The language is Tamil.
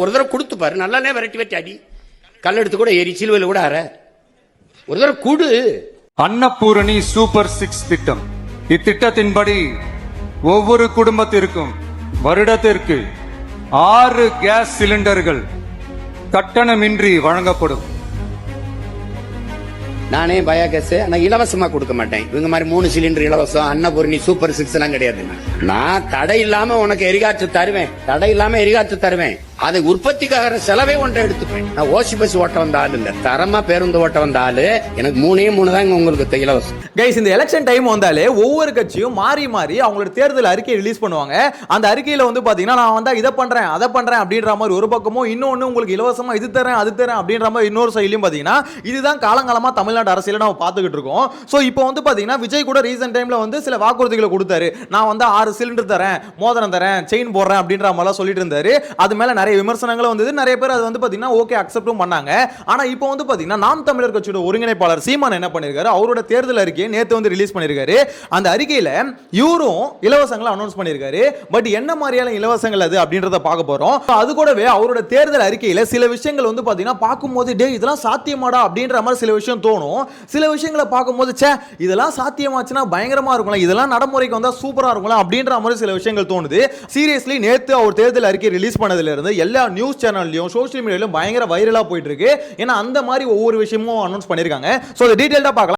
ஒரு தடவை கொடுத்து பாரு, நல்லானே விரட்டி வெட்டி அடி, கல்லெடுத்து கூட ஏறி சிலுவையில் கூட அற, ஒரு தடவை கூடு. அன்னபூரணி சூப்பர் 6 திட்டம். இத்திட்டத்தின்படி ஒவ்வொரு குடும்பத்திற்கும் வருடத்திற்கு 6 கேஸ் சிலிண்டர்கள் கட்டணமின்றி வழங்கப்படும். நானே பயோகேஸ் ஆனா இலவசமா கொடுக்க மாட்டேன். இவங்க மாதிரி 3 சிலிண்டர் இலவசம், அன்னபூரணி சூப்பர் 6 எல்லாம் கிடையாது. நான் தடை இல்லாம உனக்கு எரிகாற்று தருவேன், தடை இல்லாம எரிகாற்று தருவேன். அதை உற்பத்திக்காக செலவே ஒன்றை எடுத்துப்பேன். நான் ஓசி பஸ் ஓட்ட வந்த ஆள் இல்ல, தரமா பேருந்து ஓட்ட வந்த ஆளு. எனக்கு 3 தான் உங்களுக்கு இலவசம். கைஸ், இந்த எலெக்ஷன் டைம் வந்தாலே ஒவ்வொரு கட்சியும் மாறி மாறி அவங்களோட தேர்தல் அறிக்கையை ரிலீஸ் பண்ணுவாங்க. அந்த அறிக்கையில வந்து பாத்தீங்கன்னா நான் வந்தா இதை பண்றேன் அதை பண்றேன் அப்படின்ற மாதிரி ஒரு பக்கமும், இன்னொன்னு உங்களுக்கு இலவசமா இது தரேன் அது தரேன் அப்படின்ற மாதிரி இன்னொரு சைட்லயும் பாத்தீங்கன்னா இதுதான் காலங்காலமா தமிழ்நாடு அரசியல நம்ம பார்த்துக்கிட்டு இருக்கோம். சோ இப்போ வந்து பாத்தீங்கன்னா விஜய் கூட ரீசன்ட் டைம்ல வந்து சில வாக்குறுதிகளை கொடுத்தாரு. நான் வந்து 6 சிலிண்டர் தரேன், மோதிரம் தரேன், செயின் போடுறேன் அப்படின்ற மாதிரி சொல்லிட்டு இருந்தாரு. அது மேல நிறைய விமர்சனங்களும் வந்தது. நிறைய பேர் அது வந்து பாத்தீங்கன்னா ஓகே அக்செப்டும் பண்ணாங்க. ஆனா இப்போ வந்து பாத்தீங்கன்னா நாம் தமிழர் கட்சியோட ஒருங்கிணைப்பாளர் சீமான் என்ன பண்ணிருக்காரு, அவரோட தேர்தல் அறிக்கையை நேத்து வந்து ரிலீஸ் பண்ணிருக்காரு. அந்த அறிக்கையில இவரும் இலவசங்களை அனௌன்ஸ் பண்ணிருக்காரு. பட் என்ன மாதிரியான இலவசங்கள் அது அப்படின்றத பார்க்க போறோம். அது கூடவே அவரோட தேர்தல் அறிக்கையில சில விஷயங்கள் வந்து பாத்தீங்கன்னா பார்க்கும்போது டே இதெல்லாம் சாத்தியமாடா அப்படின்ற மாதிரி சில விஷயம் தோணும். சில விஷயங்களை பார்க்கும்போது சே இதெல்லாம் சாத்தியமாச்சுன்னா பயங்கரமா இருக்கும்ல, இதெல்லாம் நடைமுறைக்கு வந்தா சூப்பரா இருக்கும்ல அப்படின்ற மாதிரி சில விஷயங்கள் தோணுது. சீரியஸ்லி நேத்து அவர் தேர்தல் அறிக்கை ரிலீஸ் பண்ணதுல இருந்து எல்லா நியூஸ் சேனல்லையும் சோஷியல் மீடியாலையும் பயங்கர வைரலா போயிட்டு இருக்கு. ஏன்னா அந்த மாதிரி ஒவ்வொரு விஷயமும் அனௌன்ஸ் பண்ணிருக்காங்க. சோ டீடைலா பார்க்கலாம்.